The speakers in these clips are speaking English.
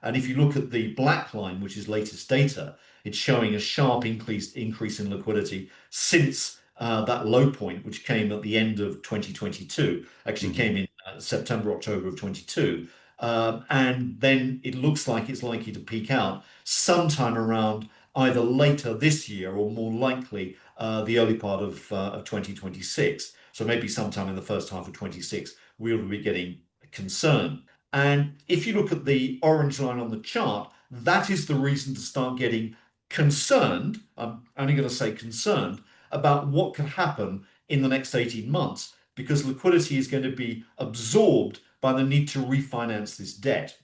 And if you look at the black line, which is latest data, it's showing a sharp increase in liquidity since that low point, which came at the end of 2022, actually came in September, October of 22. And then it looks like it's likely to peak out sometime around either later this year or more likely the early part of 2026. So maybe sometime in the first half of 26, we'll be getting concerned. And if you look at the orange line on the chart, that is the reason to start getting concerned. I'm only going to say concerned about what could happen in the next 18 months because liquidity is going to be absorbed by the need to refinance this debt.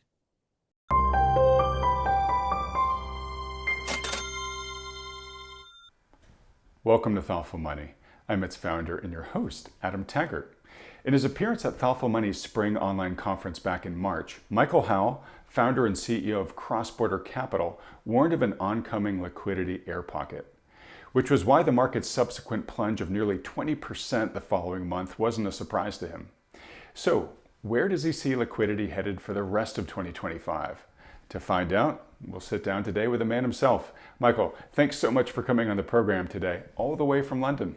Welcome to Thoughtful Money. I'm its founder and your host, Adam Taggart. In his appearance at Thoughtful Money's spring online conference back in March, Michael Howell, founder and CEO of Crossborder Capital, warned of an oncoming liquidity air pocket, which was why the market's subsequent plunge of nearly 20% the following month wasn't a surprise to him. So, where does he see liquidity headed for the rest of 2025? To find out, we'll sit down today with the man himself. Michael, thanks so much for coming on the program today, all the way from London.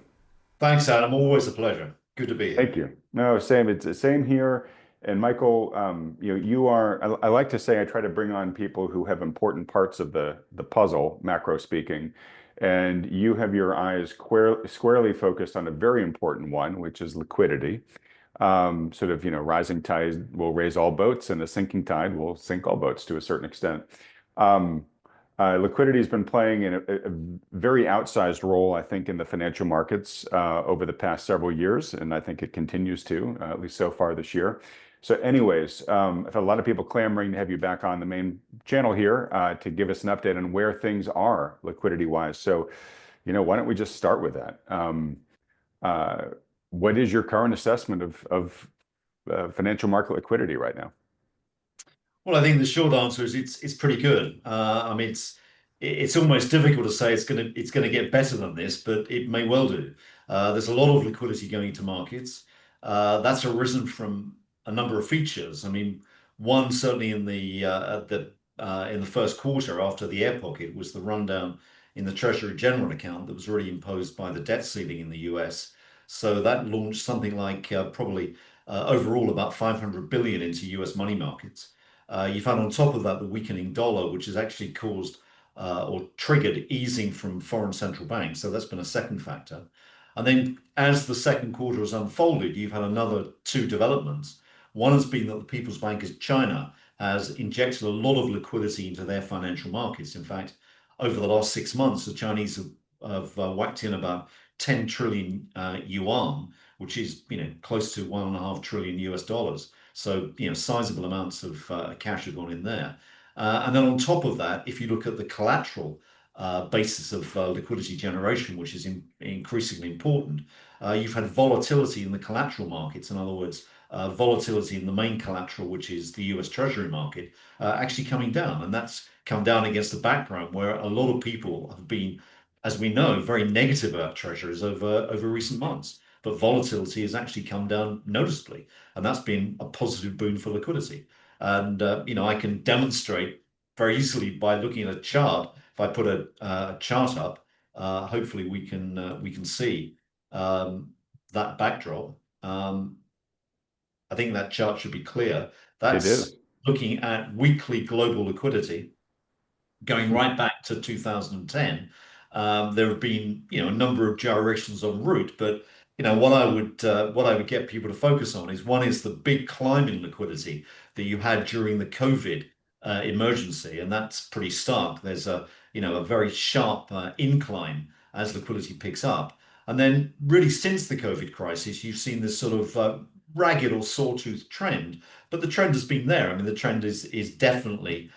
Thanks, Adam. Always a pleasure. Good to be here. Thank you. No, same. It's the same here. And Michael, you are, I like to say I try to bring on people who have important parts of the puzzle, macro speaking. And you have your eyes squarely focused on a very important one, which is liquidity. Rising tide will raise all boats and a sinking tide will sink all boats to a certain extent. Liquidity has been playing a very outsized role, I think, in the financial markets over the past several years, and I think it continues to, at least so far this year. So anyways, I've had a lot of people clamoring to have you back on the main channel here to give us an update on where things are liquidity-wise. So, why don't we just start with that? What is your current assessment of financial market liquidity right now? Well, I think the short answer is it's pretty good. It's almost difficult to say it's gonna get better than this, but it may well do. There's a lot of liquidity going to markets. That's arisen from a number of features. One certainly in the first quarter after the air pocket was the rundown in the Treasury general account that was already imposed by the debt ceiling in the US. So that launched something like probably overall about 500 billion into US money markets. You've had on top of that the weakening dollar, which has actually caused or triggered easing from foreign central banks. So that's been a second factor. And then as the second quarter has unfolded, you've had another two developments. One has been that the People's Bank of China has injected a lot of liquidity into their financial markets. In fact, over the last 6 months, the Chinese have whacked in about 10 trillion yuan, which is close to $1.5 trillion US dollars. So sizable amounts of cash have gone in there. And then on top of that, if you look at the collateral basis of liquidity generation, which is increasingly important, you've had volatility in the collateral markets. In other words, volatility in the main collateral, which is the US Treasury market, actually coming down. And that's come down against the background where a lot of people have been, as we know, very negative about treasuries over recent months. But volatility has actually come down noticeably, and that's been a positive boon for liquidity. And I can demonstrate very easily by looking at a chart. If I put a chart up, hopefully we can see that backdrop. I think that chart should be clear. That's looking at weekly global liquidity going right back to 2010. There have been a number of gyrations en route, but what I would get people to focus on is one is the big climb in liquidity that you had during the COVID emergency, and that's pretty stark. There's a very sharp incline as liquidity picks up, and then really since the COVID crisis, you've seen this sort of ragged or sawtooth trend, but the trend has been there. The trend is definitely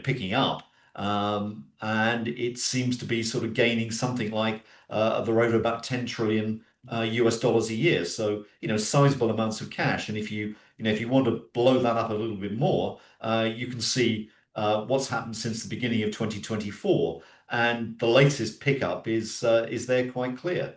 picking up. And it seems to be sort of gaining something like the rate of about 10 trillion US dollars a year. So, sizable amounts of cash. And if you want to blow that up a little bit more, you can see what's happened since the beginning of 2024. And the latest pickup is there quite clear.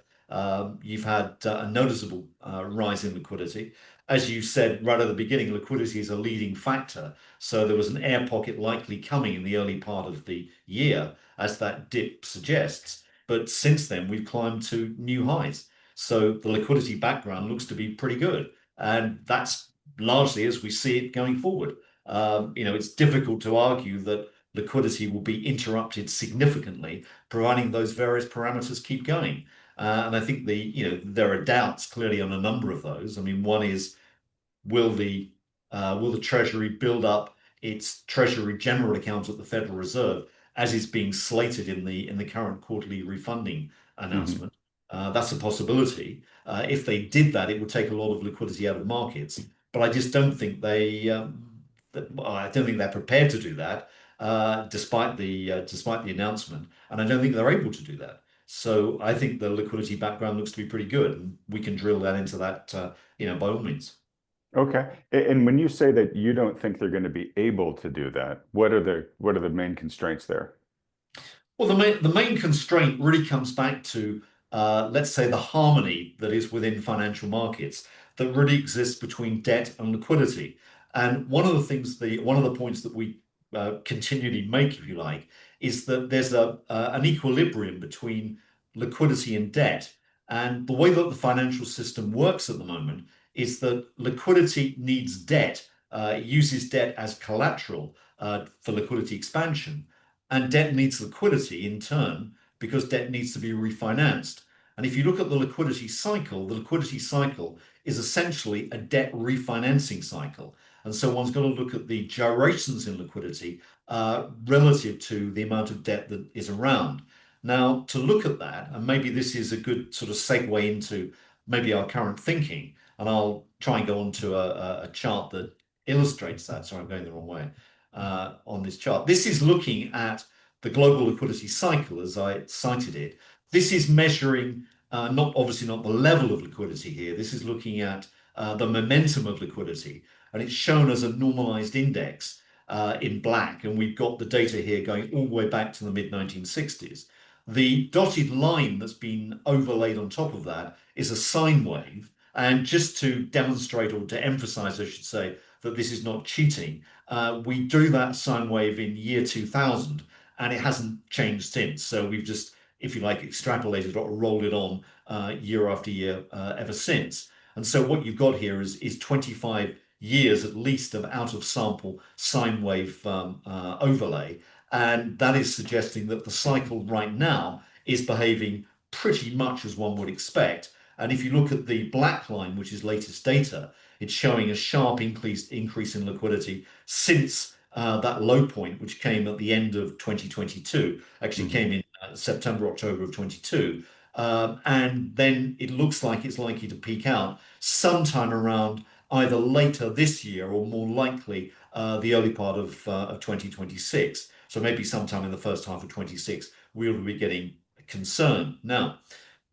You've had a noticeable rise in liquidity. as you said right at the beginning, liquidity is a leading factor. So there was an air pocket likely coming in the early part of the year, as that dip suggests. But since then, we've climbed to new highs. So the liquidity background looks to be pretty good. And that's largely as we see it going forward. It's difficult to argue that liquidity will be interrupted significantly, providing those various parameters keep going. And I think there are doubts clearly on a number of those. I mean, one is will the will the Treasury build up its Treasury General account at the Federal Reserve as is being slated in the current quarterly refunding Hmm. announcement? That's a possibility. If they did that, it would take a lot of liquidity out of markets. But I just don't think I don't think they're prepared to do that, despite the announcement, and I don't think they're able to do that. So I think the liquidity background looks to be pretty good, and we can drill that into that, by all means. Okay. And when you say that you don't think they're going to be able to do that, what are the main constraints there? Well, the main constraint really comes back to, let's say, the harmony that is within financial markets that really exists between debt and liquidity. And one of the points that we continually make, if you like, is that there's an equilibrium between liquidity and debt. And the way that the financial system works at the moment is that liquidity needs debt, it uses debt as collateral for liquidity expansion. And debt needs liquidity in turn because debt needs to be refinanced. And if you look at the liquidity cycle is essentially a debt refinancing cycle. And so one's got to look at the gyrations in liquidity relative to the amount of debt that is around. Now, to look at that, and maybe this is a good sort of segue into maybe our current thinking, and I'll try and go on to a chart that illustrates that. Sorry, I'm going the wrong way on this chart. This is looking at the global liquidity cycle as I cited it. This is measuring not obviously not the level of liquidity here. This is looking at the momentum of liquidity, and it's shown as a normalized index in black. And we've got the data here going all the way back to the mid 1960s. The dotted line that's been overlaid on top of that is a sine wave. And just to demonstrate, or to emphasize, I should say, that this is not cheating, we drew that sine wave in year 2000, and it hasn't changed since. So we've just, if you like, extrapolated or rolled it on year after year ever since. And so what you've got here is 25 years at least of out of sample sine wave overlay. And that is suggesting that the cycle right now is behaving pretty much as one would expect. And if you look at the black line, which is latest data, it's showing a sharp increase in liquidity since that low point, which came at the end of 2022, actually Hmm. came in September, October of 22. And then it looks like it's likely to peak out sometime around either later this year or more likely the early part of 2026. So maybe sometime in the first half of 26, we'll be getting concerned. Now,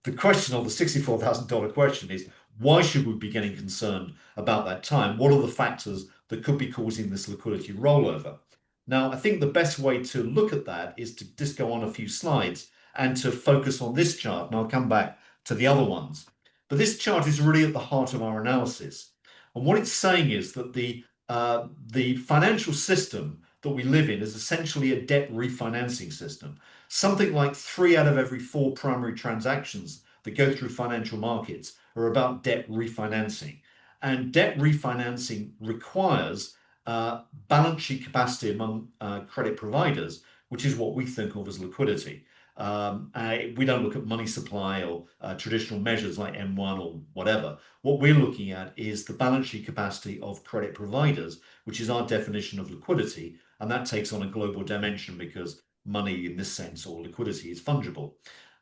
the question of the $64,000 question is, why should we be getting concerned about that time? What are the factors that could be causing this liquidity rollover? Now, I think the best way to look at that is to just go on a few slides and to focus on this chart, and I'll come back to the other ones. But this chart is really at the heart of our analysis. And what it's saying is that the financial system that we live in is essentially a debt refinancing system. Something like 3 out of every 4 primary transactions that go through financial markets are about debt refinancing. And debt refinancing requires balance sheet capacity among credit providers, which is what we think of as liquidity. We don't look at money supply or traditional measures like M1 or whatever. What we're looking at is the balance sheet capacity of credit providers, which is our definition of liquidity. And that takes on a global dimension because money in this sense, or liquidity, is fungible.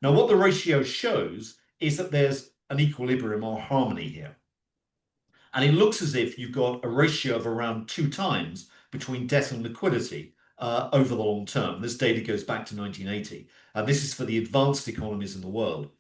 Now, what the ratio shows is that there's an equilibrium or harmony here. And it looks as if you've got a ratio of around 2 times between debt and liquidity over the long term. This data goes back to 1980. And this is for the advanced economies in the world.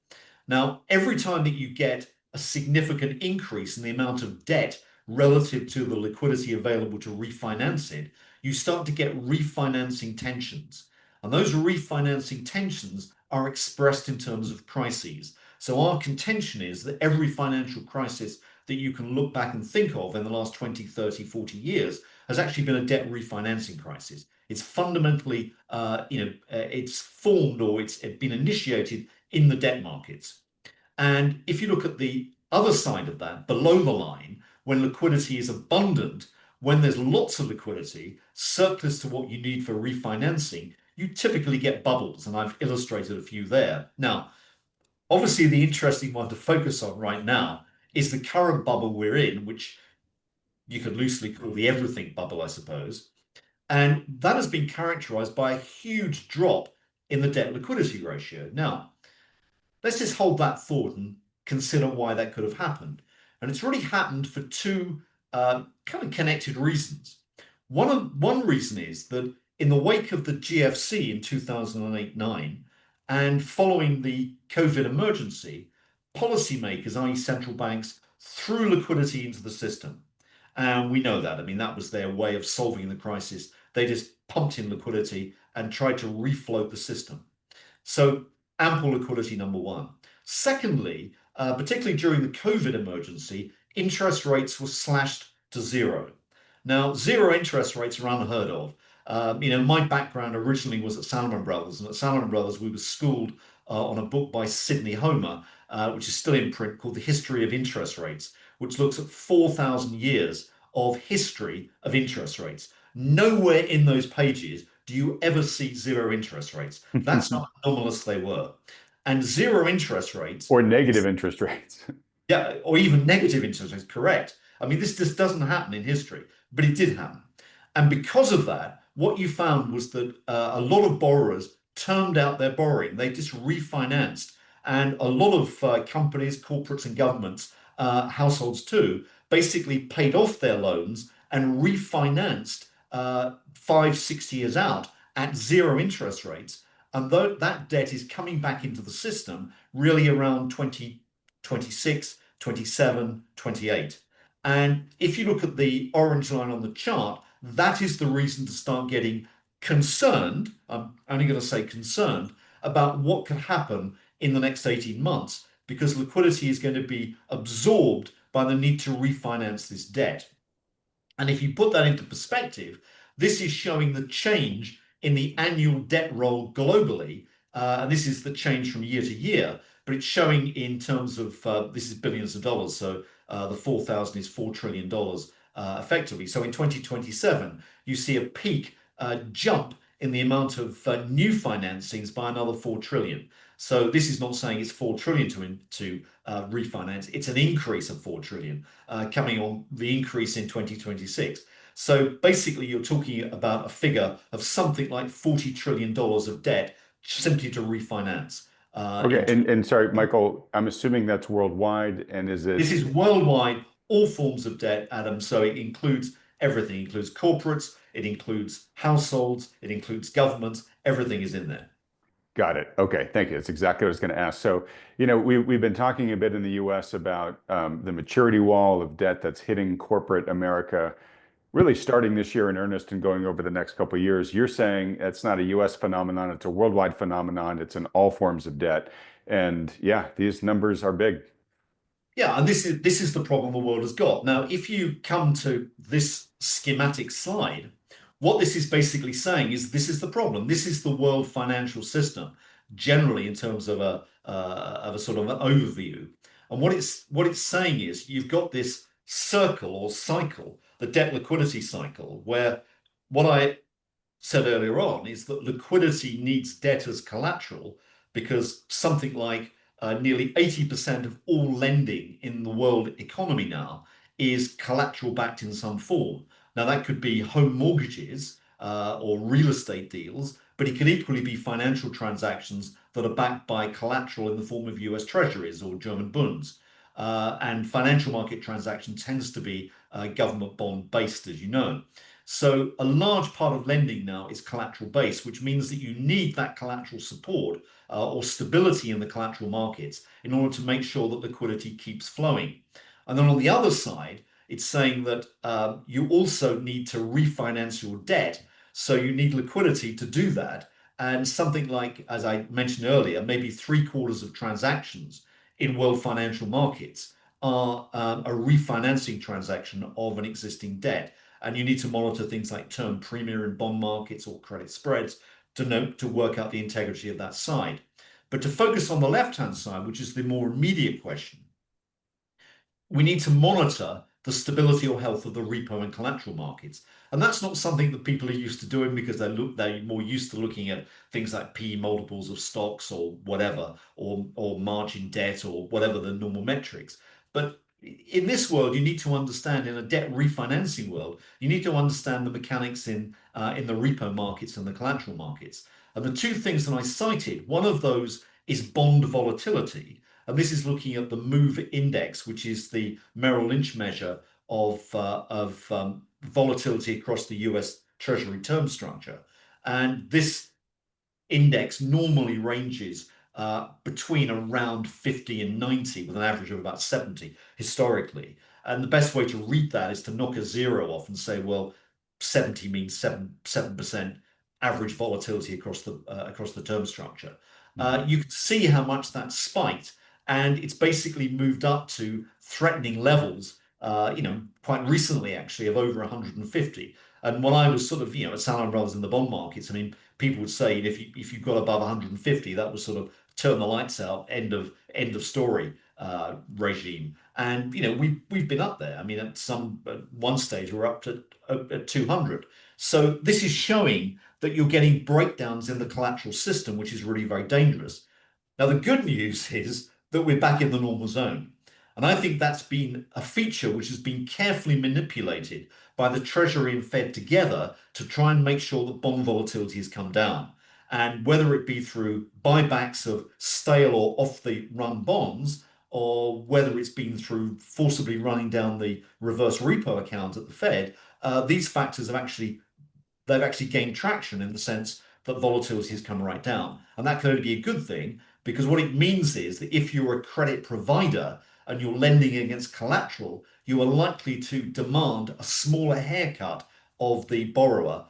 Now, every time that you get a significant increase in the amount of debt relative to the liquidity available to refinance it, you start to get refinancing tensions. And those refinancing tensions are expressed in terms of crises. So our contention is that every financial crisis that you can look back and think of in the last 20, 30, 40 years has actually been a debt refinancing crisis. It's fundamentally, it's formed or it's been initiated in the debt markets. And if you look at the other side of that, below the line, when liquidity is abundant, when there's lots of liquidity, surplus to what you need for refinancing, you typically get bubbles. And I've illustrated a few there. Now, obviously, the interesting one to focus on right now is the current bubble we're in, which you could loosely call the everything bubble, I suppose. And that has been characterized by a huge drop in the debt liquidity ratio. Now, let's just hold that thought and consider why that could have happened. And it's really happened for two kind of connected reasons. One reason is that in the wake of the GFC in 2008-9 and following the COVID emergency, policymakers, i.e. central banks, threw liquidity into the system. And we know that. I mean, that was their way of solving the crisis. They just pumped in liquidity and tried to refloat the system. So ample liquidity, number one. Secondly, particularly during the COVID emergency, interest rates were slashed to zero. Now, zero interest rates are unheard of. My background originally was at Salomon Brothers, and at Salomon Brothers, we were schooled on a book by Sidney Homer, which is still in print, called The History of Interest Rates, which looks at 4,000 years of history of interest rates. Nowhere in those pages do you ever see zero interest rates. That's how anomalous they were. And zero interest rates, Or negative interest rates. yeah, or even negative interest rates, correct. I mean, this just doesn't happen in history, but it did happen. And because of that, what you found was that a lot of borrowers termed out their borrowing. They just refinanced. And a lot of companies, corporates, and governments, households too, basically paid off their loans and refinanced 5, 6 years out at zero interest rates. And though that debt is coming back into the system really around 2026, 27, 28. And if you look at the orange line on the chart, that is the reason to start getting concerned. I'm only going to say concerned about what could happen in the next 18 months because liquidity is going to be absorbed by the need to refinance this debt. And if you put that into perspective, this is showing the change in the annual debt roll globally. And this is the change from year to year, but it's showing in terms of this is billions of dollars. So the 4,000 is $4 trillion effectively. So in 2027, you see a peak jump in the amount of new financings by another 4 trillion. So this is not saying it's 4 trillion to refinance. It's an increase of 4 trillion coming on the increase in 2026. So basically, you're talking about a figure of something like $40 trillion of debt simply to refinance. Okay, and sorry, Michael, I'm assuming that's worldwide, and is This it? is worldwide, all forms of debt, Adam. So it includes everything. It includes corporates, it includes households, it includes governments. Everything is in there. Got it. Okay, thank you. That's exactly what I was going to ask. So, we've been talking a bit in the U.S. about the maturity wall of debt that's hitting corporate America, really starting this year in earnest and going over the next couple of years. You're saying it's not a U.S. phenomenon; it's a worldwide phenomenon. It's in all forms of debt, and yeah, these numbers are big. Yeah, and this is the problem the world has got. Now, if you come to this schematic slide, what this is basically saying is this is the problem. This is the world financial system, generally in terms of a sort of an overview. And what it's saying is you've got this circle or cycle, the debt liquidity cycle, where what I said earlier on is that liquidity needs debt as collateral because something like nearly 80% of all lending in the world economy now is collateral backed in some form. Now, that could be home mortgages or real estate deals, but it could equally be financial transactions that are backed by collateral in the form of US treasuries or German bunds. And financial market transaction tends to be government bond based, as you know. So a large part of lending now is collateral based, which means that you need that collateral support or stability in the collateral markets in order to make sure that liquidity keeps flowing. And then on the other side, it's saying that you also need to refinance your debt. So you need liquidity to do that. And something like, as I mentioned earlier, maybe 3/4 of transactions in world financial markets are a refinancing transaction of an existing debt. And you need to monitor things like term premium in bond markets or credit spreads to work out the integrity of that side. But to focus on the left-hand side, which is the more immediate question, we need to monitor the stability or health of the repo and collateral markets. And that's not something that people are used to doing because they're more used to looking at things like P multiples of stocks or whatever, or margin debt or whatever the normal metrics. But in this world, you need to understand, in a debt refinancing world, you need to understand the mechanics in the repo markets and the collateral markets. And the two things that I cited, one of those is bond volatility. And this is looking at the MOVE index, which is the Merrill Lynch measure of volatility across the US Treasury term structure. And this index normally ranges between around 50 and 90, with an average of about 70 historically. And the best way to read that is to knock a zero off and say, well, 70 means 7% average volatility across the term structure. Mm-hmm. You can see how much that spiked, and it's basically moved up to threatening levels, quite recently actually, of over 150. And when I was sort of, at Salon Brothers in the bond markets, I mean, people would say if you got above 150, that was sort of turn the lights out, end of story regime. And we've been up there. I mean, at one stage we're up to at 200. So this is showing that you're getting breakdowns in the collateral system, which is really very dangerous. Now, the good news is that we're back in the normal zone. And I think that's been a feature which has been carefully manipulated by the Treasury and Fed together to try and make sure that bond volatility has come down. And whether it be through buybacks of stale or off the run bonds, or whether it's been through forcibly running down the reverse repo account at the Fed, these factors they've actually gained traction in the sense that volatility has come right down. And that can only be a good thing, because what it means is that if you're a credit provider and you're lending against collateral, you are likely to demand a smaller haircut of the borrower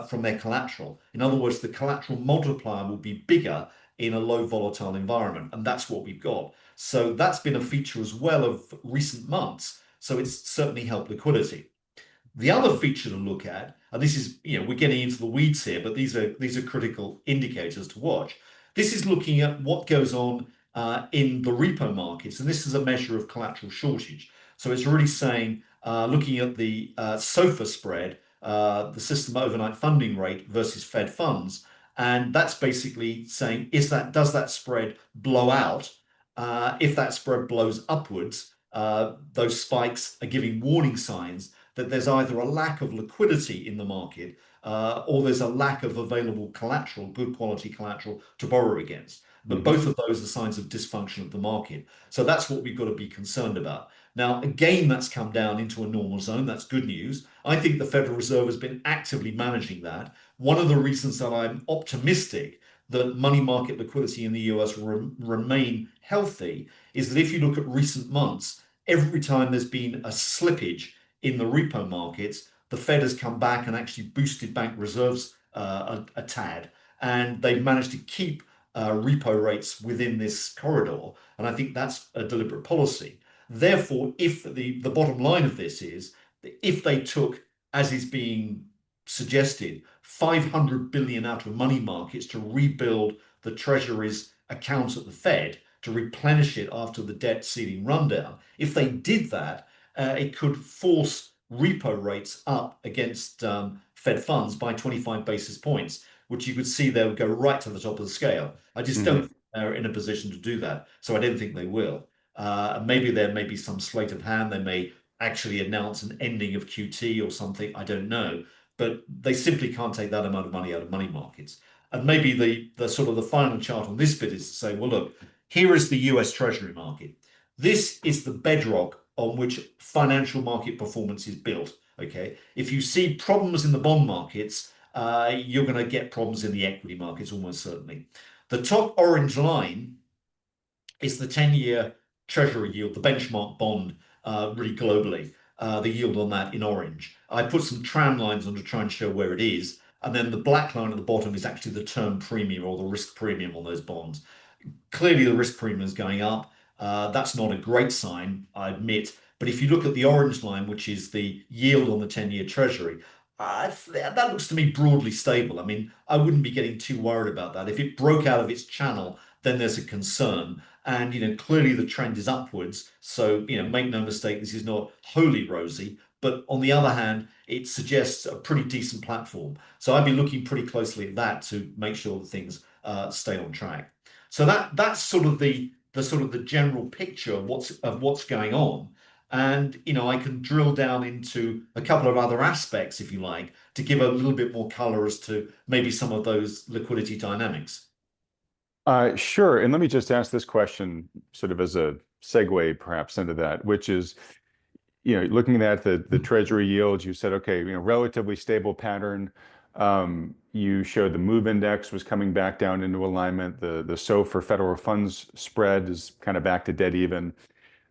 from their collateral. In other words, the collateral multiplier will be bigger in a low volatile environment. And that's what we've got. So that's been a feature as well of recent months. So it's certainly helped liquidity. The other feature to look at, and this is, we're getting into the weeds here, but these are critical indicators to watch. This is looking at what goes on in the repo markets, and this is a measure of collateral shortage. So it's really saying, looking at the SOFR spread, the system overnight funding rate versus Fed funds, and that's basically saying, does that spread blow out? If that spread blows upwards, those spikes are giving warning signs that there's either a lack of liquidity in the market or there's a lack of available collateral, good quality collateral to borrow against. But Mm-hmm. both of those are signs of dysfunction of the market. So that's what we've got to be concerned about. Now, again, that's come down into a normal zone. That's good news. I think the Federal Reserve has been actively managing that. One of the reasons that I'm optimistic that money market liquidity in the US will remain healthy is that if you look at recent months, every time there's been a slippage in the repo markets, the Fed has come back and actually boosted bank reserves a tad, and they've managed to keep repo rates within this corridor. And I think that's a deliberate policy. Therefore, if the bottom line of this is, if they took, as is being suggested, 500 billion out of money markets to rebuild the Treasury's account at the Fed, to replenish it after the debt ceiling rundown, if they did that, it could force repo rates up against Fed funds by 25 basis points, which you could see they would go right to the top of the scale. I just don't Mm-hmm. think they're in a position to do that. So I don't think they will. Maybe there may be some sleight of hand. They may actually announce an ending of QT or something. I don't know. But they simply can't take that amount of money out of money markets. And maybe the sort of the final chart on this bit is to say, well, look, here is the US Treasury market. This is the bedrock on which financial market performance is built. Okay, if you see problems in the bond markets, you're going to get problems in the equity markets almost certainly. The top orange line is the 10-year Treasury yield, the benchmark bond, really globally. The yield on that in orange. I put some tram lines on to try and show where it is. And then the black line at the bottom is actually the term premium or the risk premium on those bonds. Clearly, the risk premium is going up. That's not a great sign, I admit. But if you look at the orange line, which is the yield on the 10-year Treasury, that looks to me broadly stable. I mean, I wouldn't be getting too worried about that. If it broke out of its channel, then there's a concern. And, clearly the trend is upwards. So, make no mistake, this is not wholly rosy. But on the other hand, it suggests a pretty decent platform. So I'd be looking pretty closely at that to make sure that things stay on track. So that's sort of the general picture of what's going on. And I can drill down into a couple of other aspects, if you like, to give a little bit more color as to maybe some of those liquidity dynamics. Sure. And let me just ask this question sort of as a segue perhaps into that, which is, looking at the Treasury yields, you said, okay, relatively stable pattern. You showed the MOVE index was coming back down into alignment. The SOFR federal funds spread is kind of back to dead even.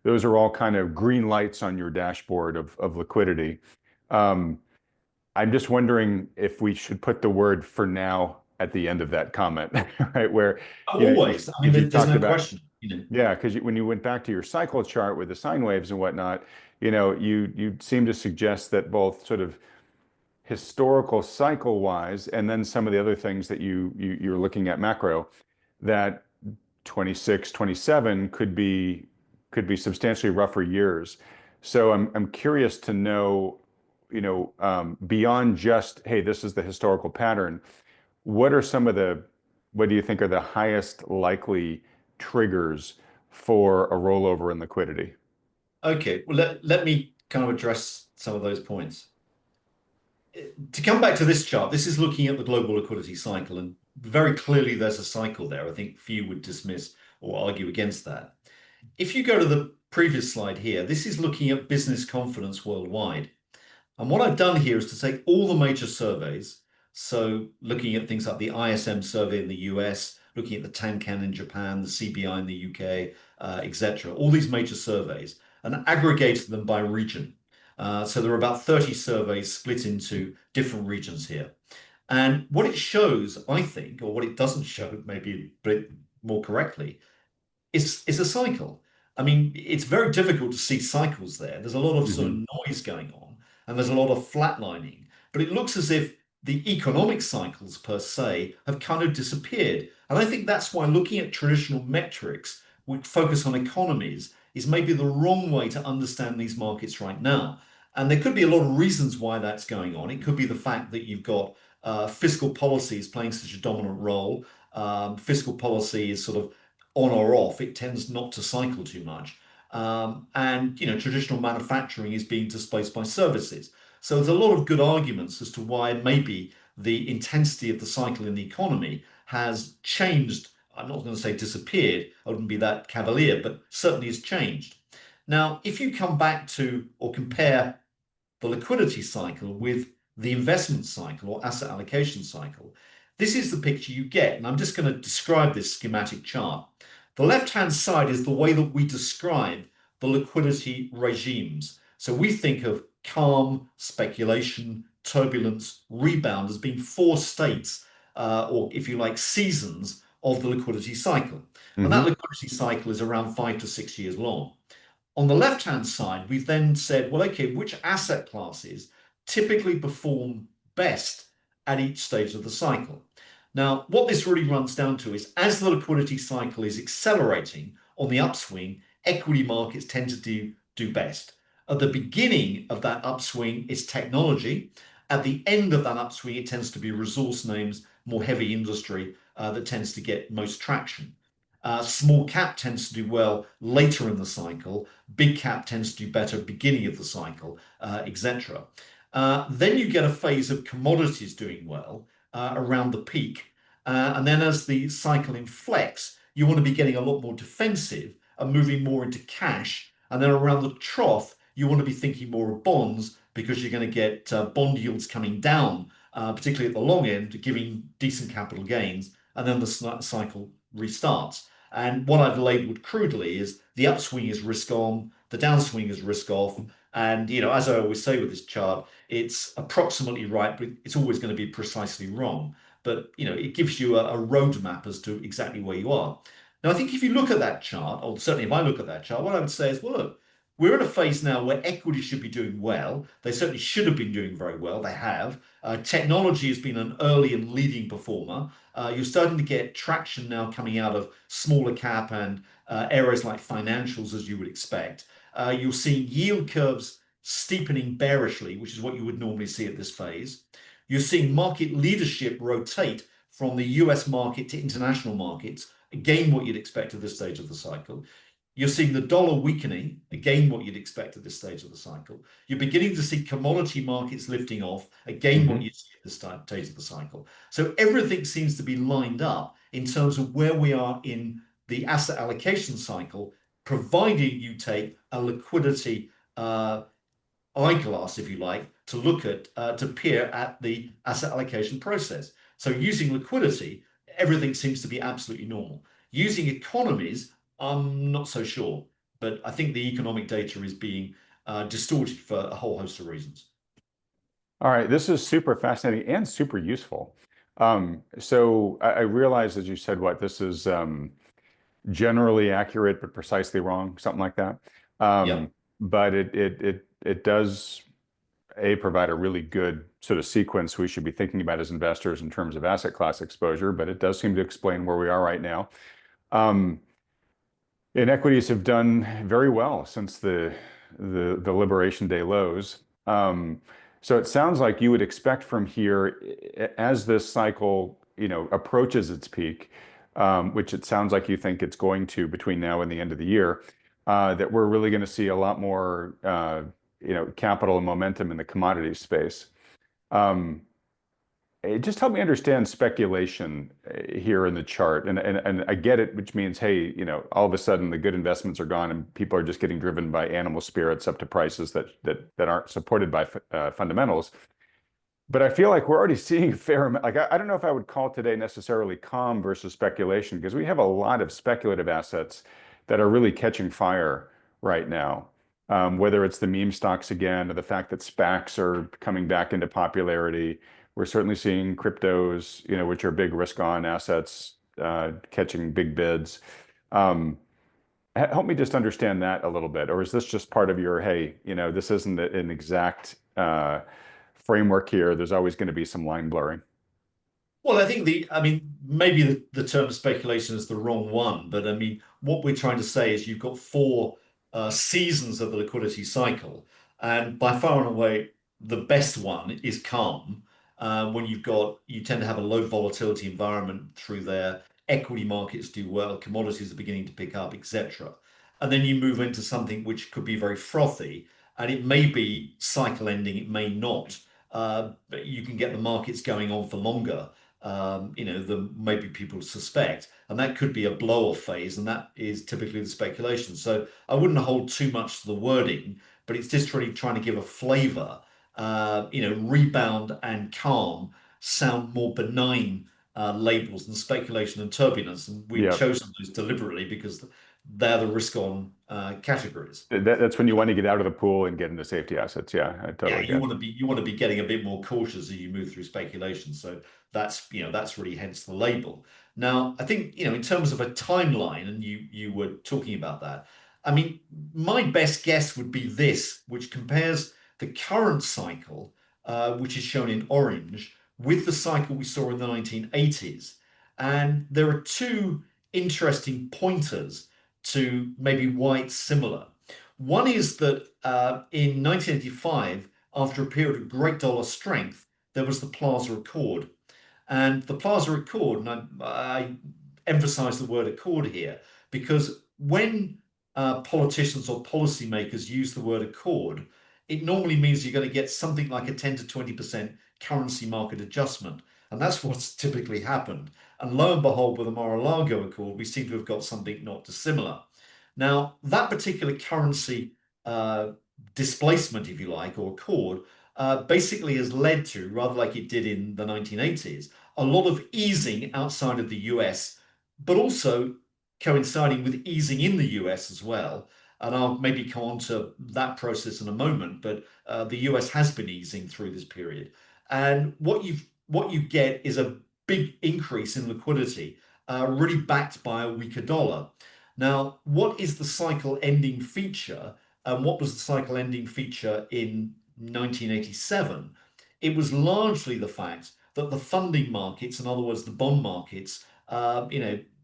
Those are all kind of green lights on your dashboard of liquidity. Um, I'm just wondering if we should put the word "for now" at the end of that comment, right? Where, Always. I mean, because you there's talked no about, question. yeah, because when you went back to your cycle chart with the sine waves and whatnot, you seem to suggest that both sort of historical cycle wise, and then some of the other things that you're looking at macro, that 26, 27 could be substantially rougher years. So I'm curious to know, beyond just, hey, this is the historical pattern, what are some of what do you think are the highest likely triggers for a rollover in liquidity? Okay, well, let me kind of address some of those points. To come back to this chart, this is looking at the global liquidity cycle, and very clearly there's a cycle there. I think few would dismiss or argue against that. If you go to the previous slide here, this is looking at business confidence worldwide. And what I've done here is to take all the major surveys, so looking at things like the ISM survey in the US, looking at the Tankan in Japan, the CBI in the UK, etc., all these major surveys, and aggregated them by region. So there are about 30 surveys split into different regions here. And what it shows, I think, or what it doesn't show, maybe a bit more correctly, is a cycle. I mean, it's very difficult to see cycles there. There's a lot of sort of Hmm. noise going on, and there's a lot of flatlining. But it looks as if the economic cycles per se have kind of disappeared. And I think that's why looking at traditional metrics, which focus on economies, is maybe the wrong way to understand these markets right now. And there could be a lot of reasons why that's going on. It could be the fact that you've got fiscal policies playing such a dominant role. Fiscal policy is sort of on or off. It tends not to cycle too much. And traditional manufacturing is being displaced by services. So there's a lot of good arguments as to why maybe the intensity of the cycle in the economy has changed. I'm not going to say disappeared. I wouldn't be that cavalier, but certainly has changed. Now, if you come back to or compare the liquidity cycle with the investment cycle or asset allocation cycle, this is the picture you get. And I'm just going to describe this schematic chart. The left-hand side is the way that we describe the liquidity regimes. So we think of calm, speculation, turbulence, rebound as being four states, or if you like, seasons of the liquidity cycle. And that Hmm. liquidity cycle is around 5 to 6 years long. On the left-hand side, we've then said, well, okay, which asset classes typically perform best at each stage of the cycle? Now, what this really runs down to is as the liquidity cycle is accelerating on the upswing, equity markets tend to do best. At the beginning of that upswing, it's technology. At the end of that upswing, it tends to be resource names, more heavy industry that tends to get most traction. Small cap tends to do well later in the cycle. Big cap tends to do better beginning of the cycle, etc. Then you get a phase of commodities doing well around the peak. And then as the cycle inflects, you want to be getting a lot more defensive and moving more into cash. And then around the trough, you want to be thinking more of bonds because you're going to get bond yields coming down, particularly at the long end, giving decent capital gains. And then the cycle restarts. And what I've labeled crudely is the upswing is risk on, the downswing is risk off. And, as I always say with this chart, it's approximately right, but it's always going to be precisely wrong. But, it gives you a roadmap as to exactly where you are. Now, I think if you look at that chart, or certainly if I look at that chart, what I would say is, well, look, we're in a phase now where equity should be doing well. They certainly should have been doing very well. They have. Technology has been an early and leading performer. You're starting to get traction now coming out of smaller cap and areas like financials, as you would expect. You're seeing yield curves steepening bearishly, which is what you would normally see at this phase. You're seeing market leadership rotate from the US market to international markets, again, what you'd expect at this stage of the cycle. You're seeing the dollar weakening, again, what you'd expect at this stage of the cycle. You're beginning to see commodity markets lifting off, again, what Hmm. you see at this stage of the cycle. So everything seems to be lined up in terms of where we are in the asset allocation cycle, provided you take a liquidity eyeglass, if you like, to look at, to peer at the asset allocation process. So using liquidity, everything seems to be absolutely normal. Using economies, I'm not so sure, but I think the economic data is being distorted for a whole host of reasons. All right, this is super fascinating and super useful. So I realize, as you said, what this is generally accurate but precisely wrong, something like that. Yeah. But it does provide a really good sort of sequence we should be thinking about as investors in terms of asset class exposure. But it does seem to explain where we are right now. Um, Inequities have done very well since the Liberation Day lows. So it sounds like you would expect from here, as this cycle, approaches its peak, which it sounds like you think it's going to between now and the end of the year, that we're really going to see a lot more, capital and momentum in the commodities space. Um, just help me understand speculation here in the chart. And I get it, which means, hey, all of a sudden the good investments are gone and people are just getting driven by animal spirits up to prices that aren't supported by fundamentals. But I feel like we're already seeing a fair amount. Like, I don't know if I would call today necessarily calm versus speculation, because we have a lot of speculative assets that are really catching fire right now. Whether it's the meme stocks again, or the fact that SPACs are coming back into popularity. We're certainly seeing cryptos, which are big risk on assets, catching big bids. Um, Help me just understand that a little bit. Or is this just part of your, hey, this isn't an exact framework here. There's always going to be some line blurring. Well, I think I mean, maybe the term speculation is the wrong one, but I mean, what we're trying to say is you've got four seasons of the liquidity cycle, and by far and away, the best one is calm. When you tend to have a low volatility environment through there, equity markets do well, commodities are beginning to pick up, etc. And then you move into something which could be very frothy, and it may be cycle ending, it may not. But you can get the markets going on for longer than maybe people suspect. And that could be a blow-off phase, and that is typically the speculation. So I wouldn't hold too much to the wording, but it's just really trying to give a flavor. Rebound and calm sound more benign labels than speculation and turbulence, and we've Yeah. chosen those deliberately because they're the risk-on categories. That's when you want to get out of the pool and get into safety assets. Yeah, I Yeah, totally get it. you want to be getting a bit more cautious as you move through speculation. So that's really hence the label. Now, I think in terms of a timeline, and you were talking about that. I mean, my best guess would be this, which compares the current cycle, which is shown in orange, with the cycle we saw in the 1980s. And there are two interesting pointers to maybe why it's similar. One is that in 1985, after a period of great dollar strength, there was the Plaza Accord. And the Plaza Accord, and I emphasize the word accord here, because when politicians or policymakers use the word accord, it normally means you're going to get something like a 10 to 20% currency market adjustment. And that's what's typically happened. And lo and behold, with the Mar-a-Lago Accord, we seem to have got something not dissimilar. Now, that particular currency uh, displacement, if you like, or accord, basically has led to, rather like it did in the 1980s, a lot of easing outside of the US, but also coinciding with easing in the US as well. And I'll maybe come on to that process in a moment, but the US has been easing through this period. And what you get is a big increase in liquidity. really backed by a weaker dollar. Now, what is the cycle ending feature? And what was the cycle ending feature in 1987? It was largely the fact that the funding markets, in other words, the bond markets,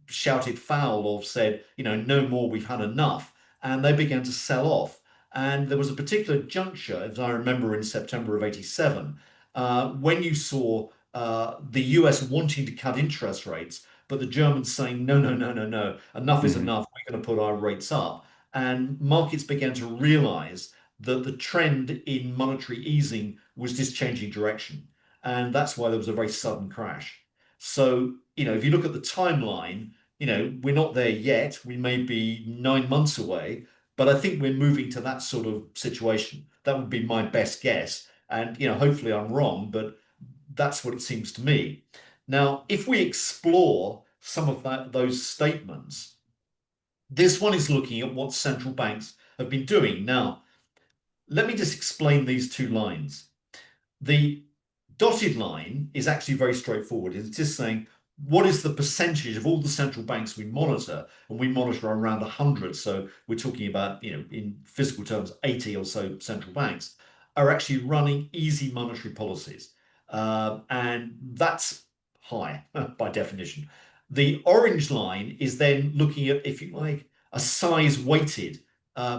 shouted foul or said, no more, we've had enough. And they began to sell off. And there was a particular juncture, as I remember, in September of 87, when you saw the US wanting to cut interest rates, but the Germans saying, no, no, no, no, no, enough is Hmm. enough. We're going to put our rates up. And markets began to realize that the trend in monetary easing was just changing direction. And that's why there was a very sudden crash. So, if you look at the timeline, we're not there yet. We may be 9 months away, but I think we're moving to that sort of situation. That would be my best guess. And, hopefully I'm wrong, but that's what it seems to me. Now, if we explore some of those statements, this one is looking at what central banks have been doing. Now, let me just explain these two lines. The dotted line is actually very straightforward. It's just saying what is the percentage of all the central banks we monitor, and we monitor around 100. So we're talking about, in physical terms, 80 or so central banks are actually running easy monetary policies. And that's high by definition. The orange line is then looking at, if you like, a size weighted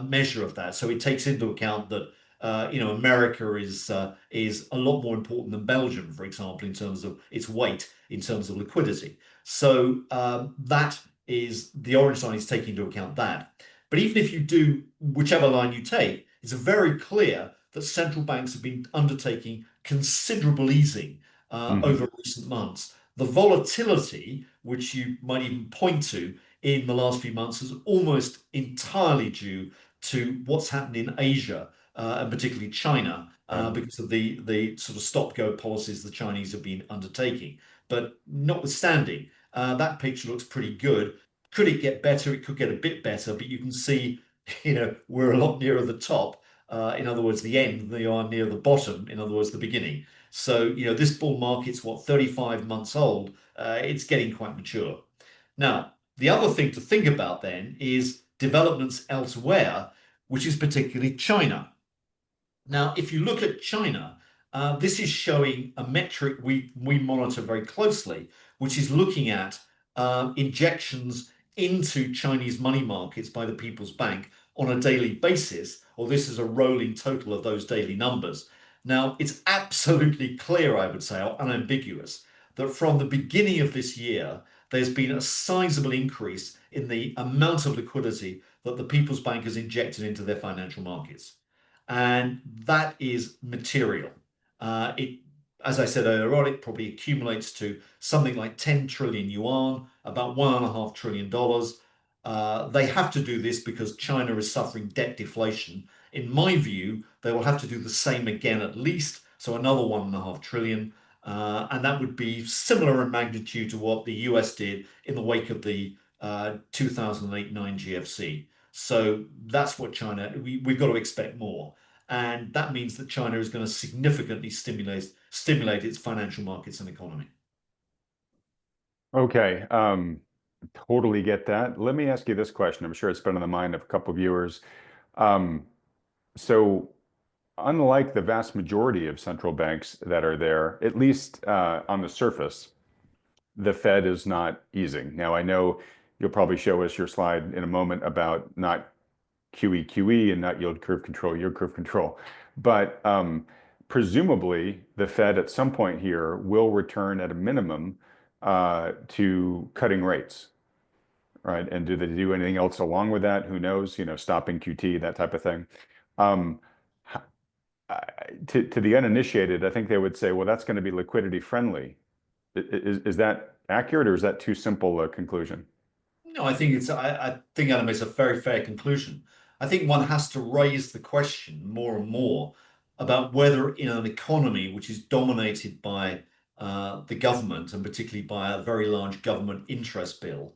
measure of that. So it takes into account that America is a lot more important than Belgium, for example, in terms of its weight, in terms of liquidity. So that is the orange line is taking into account that. But even if you do whichever line you take, it's very clear that central banks have been undertaking considerable easing Hmm. over recent months. The volatility, which you might even point to in the last few months, is almost entirely due to what's happened in Asia and particularly China, Right. because of the sort of stop-go policies the Chinese have been undertaking. But notwithstanding, that picture looks pretty good. Could it get better? It could get a bit better, but you can see, we're a lot nearer the top. In other words, the end, they are near the bottom, in other words, the beginning. So, this bull market's what, 35 months old. It's getting quite mature. Now, the other thing to think about then is developments elsewhere, which is particularly China. Now, if you look at China, this is showing a metric we monitor very closely, which is looking at injections into Chinese money markets by the People's Bank on a daily basis, or this is a rolling total of those daily numbers. Now, it's absolutely clear, I would say, or unambiguous, that from the beginning of this year, there's been a sizable increase in the amount of liquidity that the People's Bank has injected into their financial markets. And that is material. It, as I said earlier on, it probably accumulates to something like 10 trillion yuan, about $1.5 trillion. They have to do this because China is suffering debt deflation. In my view, they will have to do the same again at least, so another 1.5 trillion. And that would be similar in magnitude to what the US did in the wake of the 2008-9 GFC. So that's what we've got to expect more. And that means that China is going to significantly stimulate its financial markets and economy. Okay. Totally get that. Let me ask you this question. I'm sure it's been on the mind of a couple of viewers. Um, so, unlike the vast majority of central banks that are there, at least on the surface, the Fed is not easing. Now, I know you'll probably show us your slide in a moment about not QE and not yield curve control. But presumably, the Fed at some point here will return at a minimum to cutting rates, right? And do they do anything else along with that? Who knows? Stopping QT, that type of thing. Um, to the uninitiated, I think they would say, well, that's going to be liquidity friendly. Is that accurate, or is that too simple a conclusion? No, I think Adam makes a very fair conclusion. I think one has to raise the question more and more about whether in an economy which is dominated by the government and particularly by a very large government interest bill,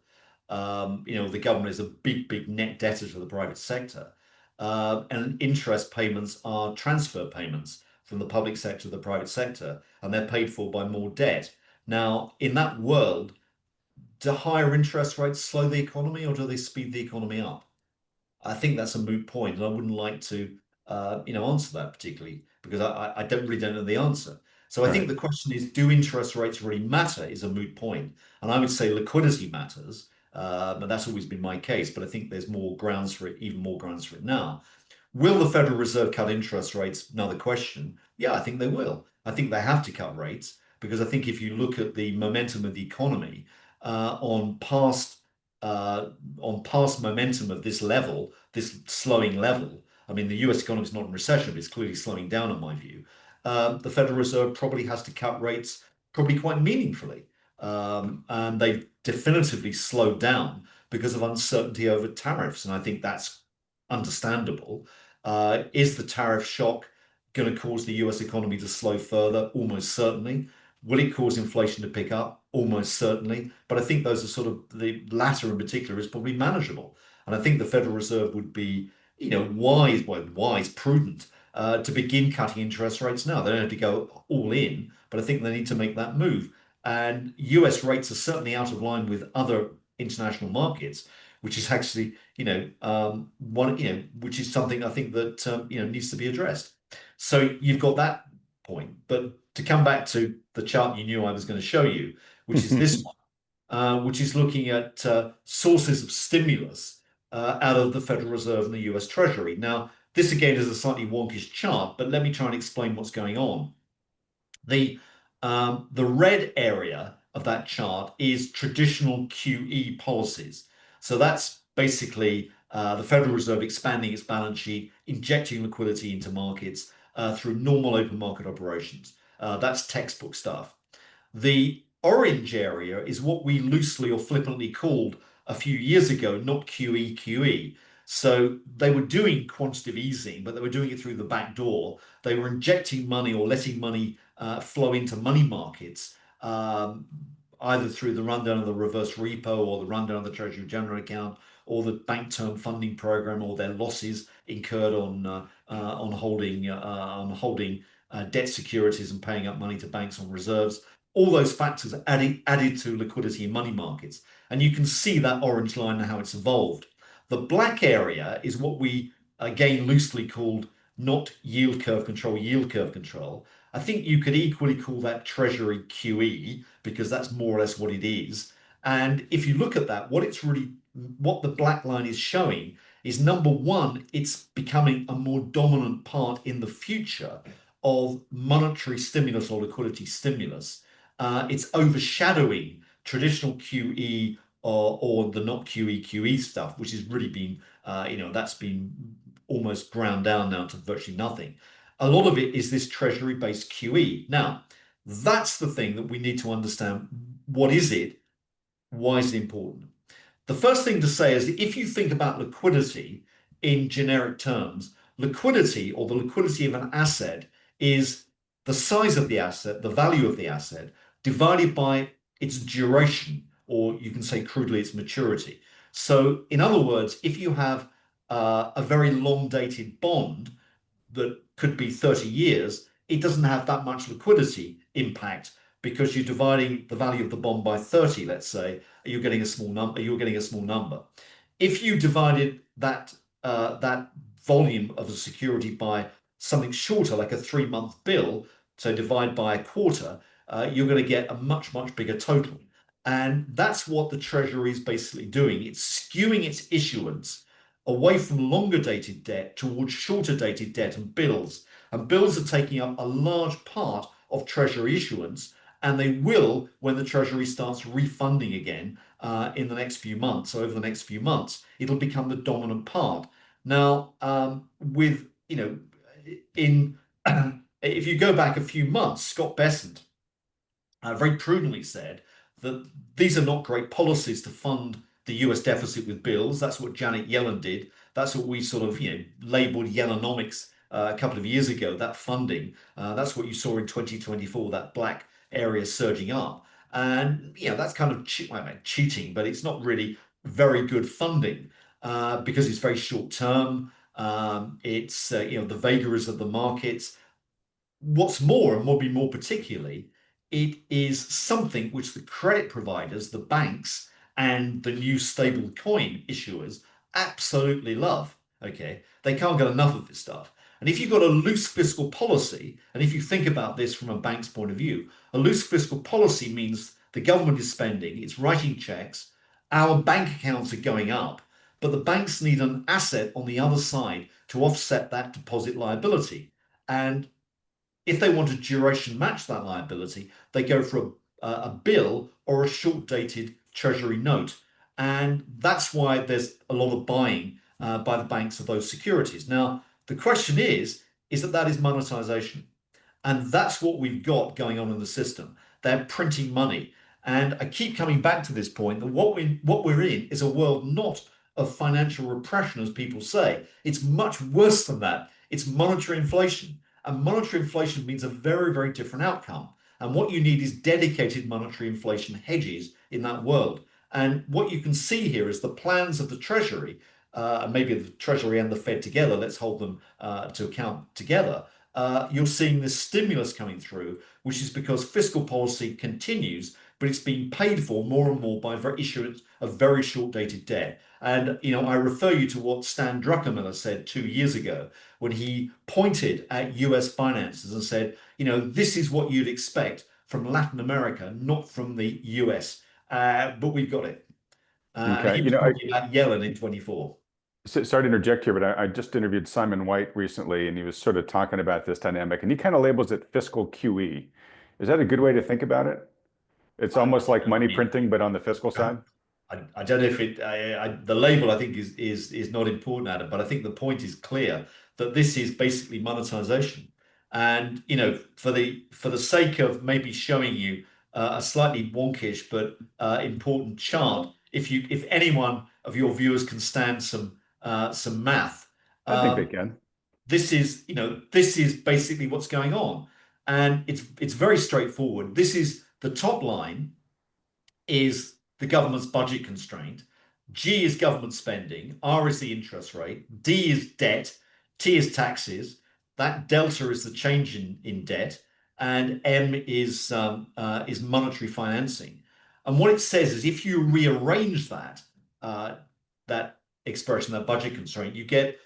the government is a big, big net debtor to the private sector, and interest payments are transfer payments from the public sector to the private sector, and they're paid for by more debt. Now, in that world, do higher interest rates slow the economy or do they speed the economy up? I think that's a moot point, and I wouldn't like to, answer that particularly because I don't really don't know the answer. So I think Right. the question is, do interest rates really matter? Is a moot point, and I would say liquidity matters, but that's always been my case. But I think there's more grounds for it, even more grounds for it now. Will the Federal Reserve cut interest rates? Another question. Yeah, I think they will. I think they have to cut rates because I think if you look at the momentum of the economy uh, on past on past momentum of this level, this slowing level. I mean, the US economy is not in recession, but it's clearly slowing down, in my view. The Federal Reserve probably has to cut rates probably quite meaningfully. And they've definitively slowed down because of uncertainty over tariffs. And I think that's understandable. Is the tariff shock going to cause the US economy to slow further? Almost certainly. Will it cause inflation to pick up? Almost certainly. But I think those are sort of the latter in particular is probably manageable. And I think the Federal Reserve would be, wise, prudent to begin cutting interest rates now. They don't have to go all in, but I think they need to make that move. And US rates are certainly out of line with other international markets, which is actually, which is something I think that needs to be addressed. So you've got that point. But to come back to the chart you knew I was going to show you, which is this one, which is looking at sources of stimulus out of the Federal Reserve and the US Treasury. Now, this again is a slightly wonkish chart, but let me try and explain what's going on. The red area of that chart is traditional QE policies. So that's basically the Federal Reserve expanding its balance sheet, injecting liquidity into markets through normal open market operations. That's textbook stuff. The orange area is what we loosely or flippantly called a few years ago, not QE. So they were doing quantitative easing, but they were doing it through the back door. They were injecting money or letting money flow into money markets, either through the rundown of the reverse repo or the rundown of the Treasury General account or the bank term funding program or their losses incurred on holding debt securities and paying up money to banks on reserves. All those factors added to liquidity in money markets. And you can see that orange line and how it's evolved. The black area is what we again loosely called not yield curve control. I think you could equally call that Treasury QE because that's more or less what it is. And if you look at that, what the black line is showing is number one, it's becoming a more dominant part in the future of monetary stimulus or liquidity stimulus. It's overshadowing traditional QE or the not QE stuff, which has really been, that's been almost ground down now to virtually nothing. A lot of it is this Treasury-based QE. Now, that's the thing that we need to understand. What is it? Why is it important? The first thing to say is that if you think about liquidity in generic terms, liquidity or the liquidity of an asset is the size of the asset, the value of the asset, divided by its duration, or you can say crudely its maturity. So, in other words, if you have a very long dated bond that could be 30 years, it doesn't have that much liquidity impact because you're dividing the value of the bond by 30, let's say, you're getting a small number. If you divided that volume of a security by something shorter, like a 3-month bill, so divide by a quarter, you're going to get a much bigger total. And that's what the Treasury is basically doing. It's skewing its issuance away from longer dated debt towards shorter dated debt and bills. And bills are taking up a large part of Treasury issuance, and they will when the Treasury starts refunding again in the next few months. So over the next few months, it'll become the dominant part. Now, in if you go back a few months, Scott Bessent very prudently said that these are not great policies to fund the US deficit with bills. That's what Janet Yellen did. That's what we sort of, labeled Yellenomics a couple of years ago, that funding. That's what you saw in 2024, that black area surging up. And, that's kind of cheating, but it's not really very good funding because it's very short term. It's the vagaries of the markets. What's more, and maybe more particularly, it is something which the credit providers, the banks, and the new stable coin issuers absolutely love. Okay, they can't get enough of this stuff. And if you've got a loose fiscal policy, and if you think about this from a bank's point of view, a loose fiscal policy means the government is spending, it's writing checks, our bank accounts are going up, but the banks need an asset on the other side to offset that deposit liability. And if they want to duration match that liability, they go for a bill or a short dated treasury note. And that's why there's a lot of buying by the banks of those securities. Now, the question is that is monetization. And that's what we've got going on in the system. They're printing money. And I keep coming back to this point that what we're in is a world not of financial repression, as people say. It's much worse than that. It's monetary inflation. And monetary inflation means a very, very different outcome. And what you need is dedicated monetary inflation hedges in that world. And what you can see here is the plans of the Treasury, maybe the Treasury and the Fed together, let's hold them to account together. You're seeing this stimulus coming through, which is because fiscal policy continues, but it's being paid for more and more by issuance of very short-dated debt. And I refer you to what Stan Druckenmiller said 2 years ago when he pointed at US finances and said, this is what you'd expect from Latin America, not from the US. But we've got it. And Okay. he was talking about Yellen in 24. Sorry to interject here, but I just interviewed Simon White recently, and he was sort of talking about this dynamic, and he kind of labels it fiscal QE. Is that a good way to think about it? It's I, almost like I money mean, printing, but on the fiscal side? I don't know if the label I think is not important, Adam, but I think the point is clear that this is basically monetization. And for the sake of maybe showing you a slightly wonkish but important chart, if anyone of your viewers can stand some math, I think they um, can. this is basically what's going on, and it's very straightforward. This is the top line is the government's budget constraint. G is government spending. R is the interest rate. D is debt. T is taxes. That delta is the change in debt. And M is monetary financing. And what it says is if you rearrange that expression, that budget constraint, you get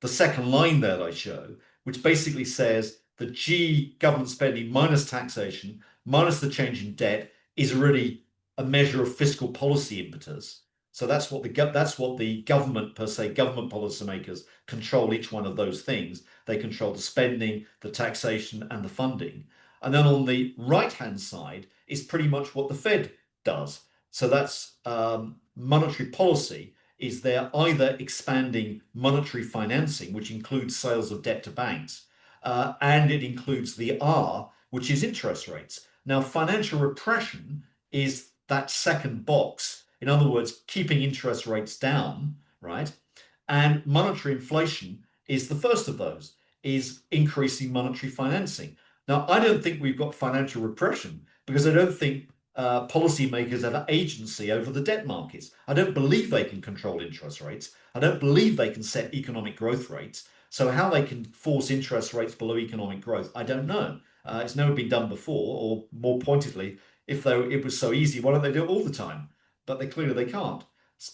the second line there that I show, which basically says the G government spending minus taxation minus the change in debt is really a measure of fiscal policy impetus. So that's what the government per se, government policymakers control each one of those things. They control the spending, the taxation, and the funding. And then on the right-hand side is pretty much what the Fed does. So that's monetary policy is they're either expanding monetary financing, which includes sales of debt to banks, and it includes the R, which is interest rates. Now, financial repression is that second box. In other words, keeping interest rates down, right? And monetary inflation is the first of those, is increasing monetary financing. Now, I don't think we've got financial repression because I don't think policymakers have agency over the debt markets. I don't believe they can control interest rates. I don't believe they can set economic growth rates. So how they can force interest rates below economic growth, I don't know. It's never been done before, or more pointedly, if though it was so easy, why don't they do it all the time? But they can't.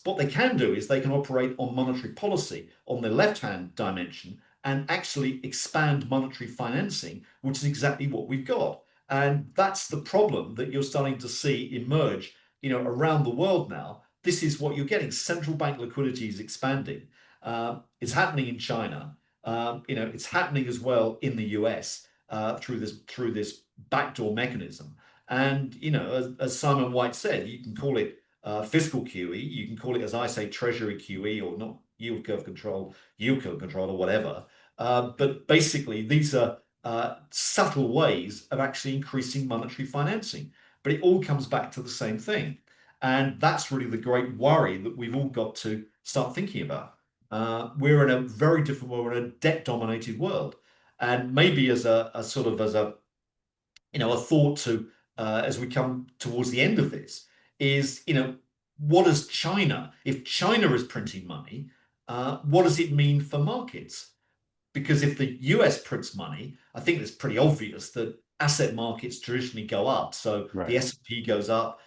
What they can do is they can operate on monetary policy on the left-hand dimension and actually expand monetary financing, which is exactly what we've got. And that's the problem that you're starting to see emerge, around the world now. This is what you're getting. Central bank liquidity is expanding. It's happening in China. It's happening as well in the US through this backdoor mechanism. And as Simon White said, you can call it fiscal QE. You can call it, as I say, Treasury QE, or not yield curve control, or whatever. But basically, these are subtle ways of actually increasing monetary financing. But it all comes back to the same thing. And that's really the great worry that we've all got to start thinking about. We're in a very different world, we're in a debt-dominated world. And maybe as a sort of as a thought to as we come towards the end of this is, what does China, if China is printing money, what does it mean for markets? Because if the US prints money, I think it's pretty obvious that asset markets traditionally go up. So the Right. S&P goes up,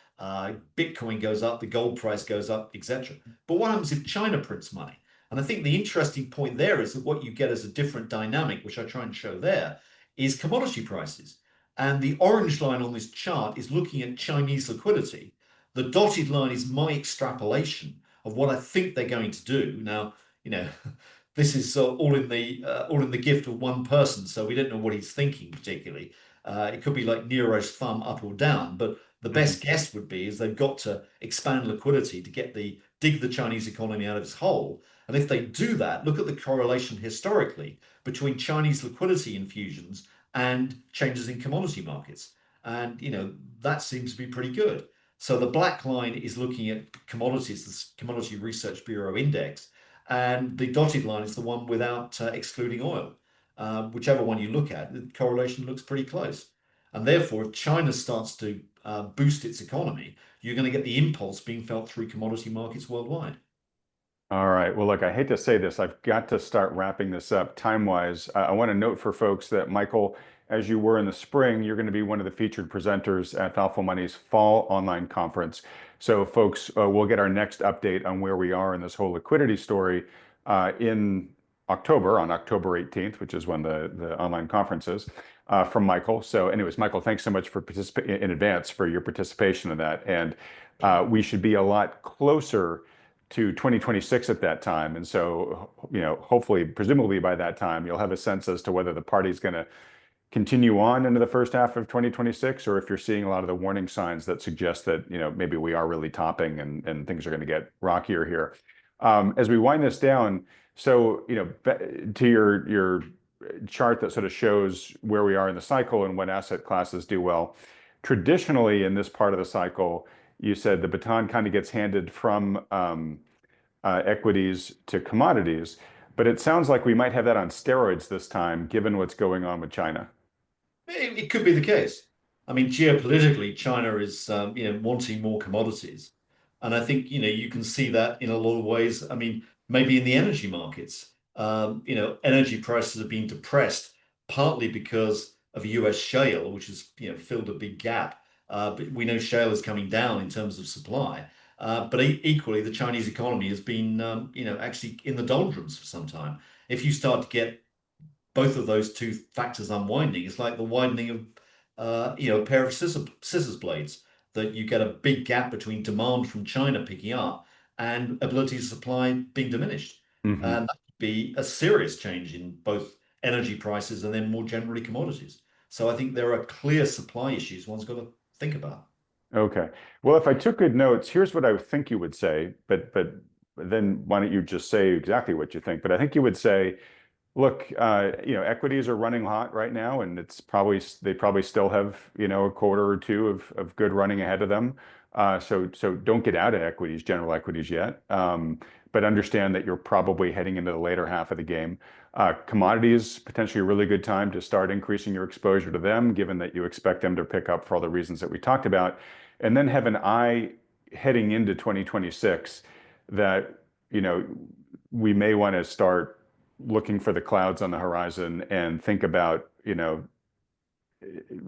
Bitcoin goes up, the gold price goes up, etc. But what happens if China prints money? And I think the interesting point there is that what you get as a different dynamic, which I try and show there, is commodity prices. And the orange line on this chart is looking at Chinese liquidity. The dotted line is my extrapolation of what I think they're going to do. Now, you know, this is all in the gift of one person, so we don't know what he's thinking particularly. It could be like Nero's thumb up or down, but the Hmm. best guess would be is they've got to expand liquidity to get the dig the Chinese economy out of its hole. And if they do that, look at the correlation historically between Chinese liquidity infusions and changes in commodity markets. And that seems to be pretty good. So the black line is looking at commodities, the Commodity Research Bureau index, and the dotted line is the one without excluding oil. Whichever one you look at, the correlation looks pretty close. And therefore, if China starts to boost its economy, you're going to get the impulse being felt through commodity markets worldwide. All right. Well, look, I hate to say this. I've got to start wrapping this up time-wise. I want to note for folks that Michael, as you were in the spring, you're going to be one of the featured presenters at Thoughtful Money's fall online conference. So, folks, we'll get our next update on where we are in this whole liquidity story in October, on October 18th, which is when the online conference is, from Michael. So, anyways, Michael, thanks so much for participating in advance for your participation in that. And we should be a lot closer to 2026 at that time. And so, hopefully, presumably by that time, you'll have a sense as to whether the party's going to continue on into the first half of 2026, or if you're seeing a lot of the warning signs that suggest that, maybe we are really topping and things are going to get rockier here. As we wind this down, so, to your chart that sort of shows where we are in the cycle and what asset classes do well, traditionally in this part of the cycle, you said the baton kind of gets handed from equities to commodities, but it sounds like we might have that on steroids this time, given what's going on with China. It could be the case. I mean, geopolitically, China is wanting more commodities, and I think you can see that in a lot of ways. I mean, maybe in the energy markets, energy prices have been depressed partly because of US shale, which has filled a big gap. But we know shale is coming down in terms of supply. But equally, the Chinese economy has been actually in the doldrums for some time. If you start to get both of those two factors unwinding, it's like the widening of a pair of scissors blades, that you get a big gap between demand from China picking up and ability to supply being diminished. Hmm. And that could be a serious change in both energy prices and then more generally commodities. So I think there are clear supply issues one's got to think about. Okay. Well, if I took good notes, here's what I think you would say, but then why don't you just say exactly what you think? But I think you would say, look, equities are running hot right now, and they probably still have, a quarter or two of good running ahead of them. So don't get out of equities, general equities yet. But understand that you're probably heading into the later half of the game. Commodities, potentially a really good time to start increasing your exposure to them, given that you expect them to pick up for all the reasons that we talked about. And then have an eye heading into 2026 that, we may want to start looking for the clouds on the horizon and think about,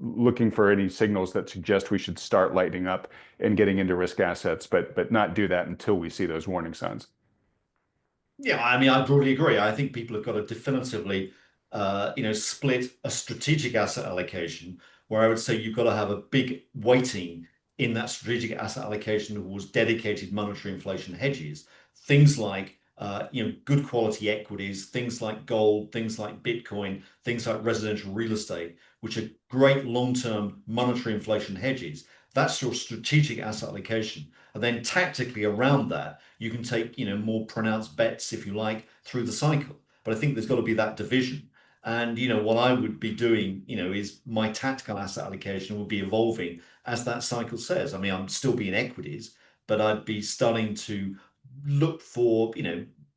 looking for any signals that suggest we should start lightening up and getting into risk assets, but not do that until we see those warning signs. Yeah, I mean, I broadly agree. I think people have got to definitively, split a strategic asset allocation where I would say you've got to have a big weighting in that strategic asset allocation towards dedicated monetary inflation hedges. Things like, good quality equities, things like gold, things like Bitcoin, things like residential real estate, which are great long-term monetary inflation hedges. That's your strategic asset allocation. And then tactically around that, you can take, more pronounced bets, if you like, through the cycle. But I think there's got to be that division. And, what I would be doing, is my tactical asset allocation will be evolving as that cycle says. I mean, I'm still being equities, but I'd be starting to look for,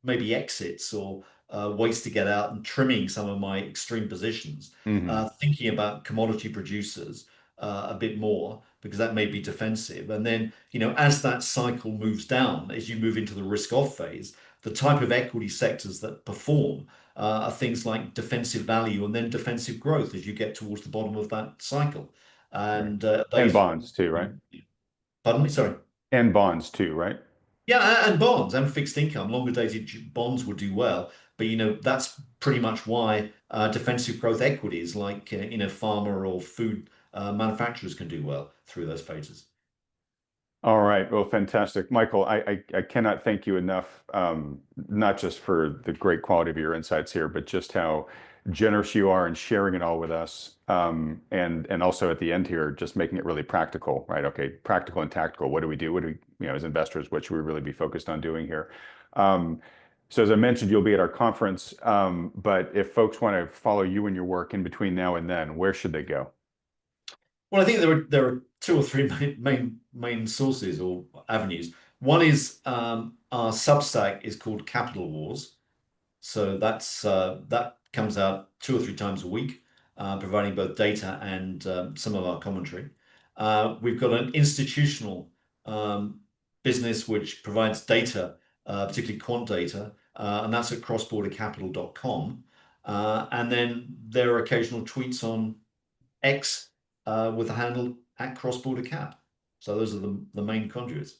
maybe exits or ways to get out and trimming some of my extreme positions, Hmm. thinking about commodity producers a bit more because that may be defensive. And then, as that cycle moves down, as you move into the risk off phase, the type of equity sectors that perform are things like defensive value and then defensive growth as you get towards the bottom of that cycle. Right. And And they've, bonds too, right? pardon me, sorry. And bonds too, right? Yeah, and bonds and fixed income, longer dated bonds would do well. But that's pretty much why defensive growth equities like pharma or food manufacturers can do well through those phases. All right. Well, fantastic. Michael, I cannot thank you enough, not just for the great quality of your insights here, but just how generous you are in sharing it all with us. And also at the end here, just making it really practical, right? Okay, practical and tactical. What do we do? What do we, as investors, what should we really be focused on doing here? Um, so as I mentioned, you'll be at our conference. But if folks want to follow you and your work in between now and then, where should they go? Well, I think there are two or three main sources or avenues. One is our Substack is called Capital Wars. So that comes out two or three times a week, providing both data and some of our commentary. We've got an institutional um, business which provides data, particularly quant data, and that's at crossbordercapital.com. And then there are occasional tweets on X with the handle at crossborder cap. So those are the main conduits.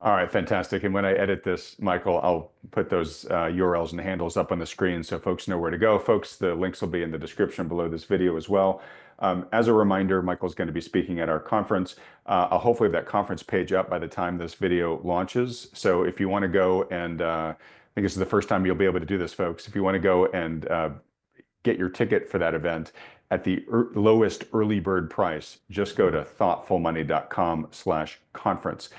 All right, fantastic. And when I edit this, Michael, I'll put those URLs and handles up on the screen so folks know where to go. Folks, the links will be in the description below this video as well. As a reminder, Michael's going to be speaking at our conference. I'll hopefully have that conference page up by the time this video launches. So if you want to go and I think this is the first time you'll be able to do this, folks. If you want to go and get your ticket for that event at the lowest early bird price, just go to thoughtfulmoney.com/conference.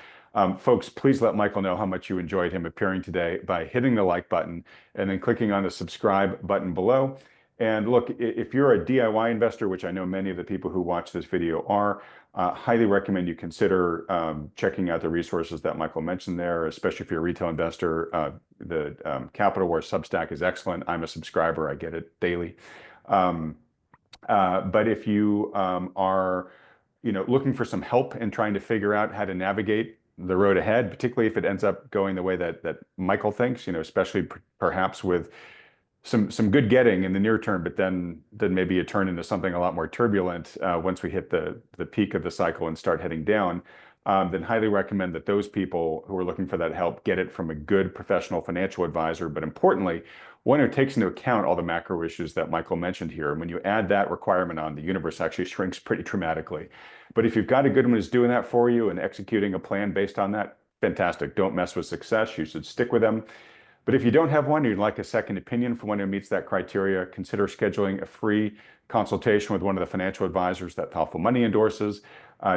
Folks, please let Michael know how much you enjoyed him appearing today by hitting the like button and then clicking on the subscribe button below. And look, if you're a DIY investor, which I know many of the people who watch this video are, highly recommend you consider checking out the resources that Michael mentioned there, especially if you're a retail investor. The Capital War Substack is excellent. I'm a subscriber. I get it daily. Um, but if you are looking for some help in trying to figure out how to navigate the road ahead, particularly if it ends up going the way that Michael thinks, especially perhaps with some good getting in the near term, but then maybe it turn into something a lot more turbulent once we hit the peak of the cycle and start heading down. Then highly recommend that those people who are looking for that help get it from a good professional financial advisor, but importantly, one who takes into account all the macro issues that Michael mentioned here. And when you add that requirement on, the universe actually shrinks pretty dramatically. But if you've got a good one who's doing that for you and executing a plan based on that, fantastic. Don't mess with success. You should stick with them. But if you don't have one, you'd like a second opinion from one who meets that criteria, consider scheduling a free consultation with one of the financial advisors that Thoughtful Money endorses.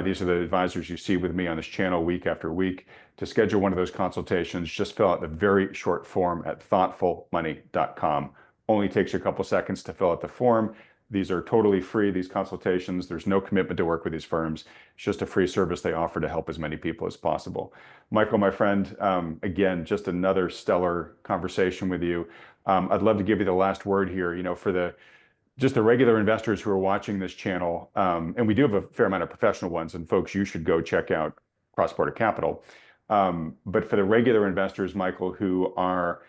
These are the advisors you see with me on this channel week after week. To schedule one of those consultations, just fill out the very short form at thoughtfulmoney.com. Only takes you a couple seconds to fill out the form. These are totally free, these consultations. There's no commitment to work with these firms. It's just a free service they offer to help as many people as possible. Michael, my friend, again, just another stellar conversation with you. I'd love to give you the last word here, for just the regular investors who are watching this channel, and we do have a fair amount of professional ones, and folks, you should go check out Crossborder Capital. But for the regular investors, Michael, who are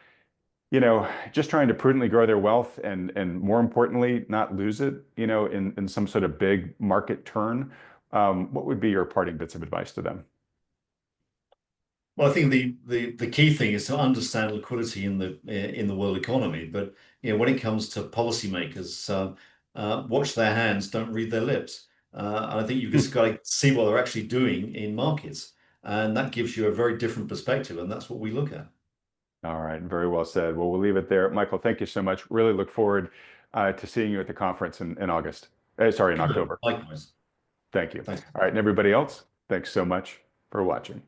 just trying to prudently grow their wealth and more importantly, not lose it, in some sort of big market turn. What would be your parting bits of advice to them? Well, I think the key thing is to understand liquidity in the world economy. But when it comes to policymakers, watch their hands, don't read their lips. And I think you've just got to see what they're actually doing in markets, and that gives you a very different perspective, and that's what we look at. All right, very well said. Well, we'll leave it there. Michael, thank you so much. Really look forward to seeing you at the conference in August. Sorry, in Good. October. Likewise. Thank you. Thanks. All right, and everybody else, thanks so much for watching.